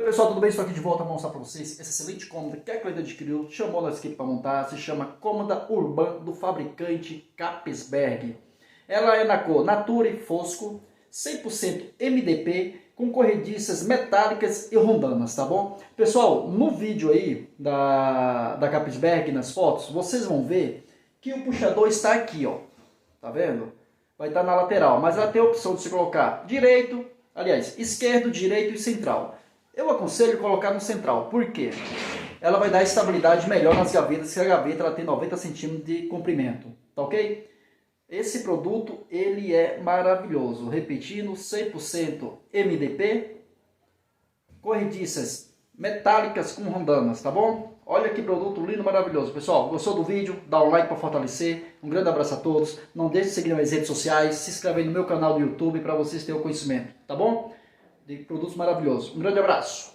Oi pessoal, tudo bem? Estou aqui de volta para mostrar para vocês essa excelente cômoda que a cliente adquiriu, chamou nossa equipe para montar, se chama Cômoda Urban do fabricante Capesberg. Ela é na cor Nature Fosco, 100% MDP, com corrediças metálicas e rondanas, tá bom? Pessoal, no vídeo aí da Capesberg, nas fotos, vocês vão ver que o puxador está aqui, ó, tá vendo? Vai estar na lateral, mas ela tem a opção de se colocar direito, aliás, esquerdo, direito e central. Eu aconselho colocar no central, por quê? Ela vai dar estabilidade melhor nas gavetas, que a gaveta ela tem 90 centímetros de comprimento, tá ok? Esse produto, ele é maravilhoso, repetindo, 100% MDP, corrediças metálicas com rondanas, tá bom? Olha que produto lindo, maravilhoso. Pessoal, gostou do vídeo? Dá um like para fortalecer. Um grande abraço a todos. Não deixe de seguir nas minhas redes sociais, se inscrever no meu canal do YouTube para vocês terem o conhecimento, tá bom? De produtos maravilhosos. Um grande abraço.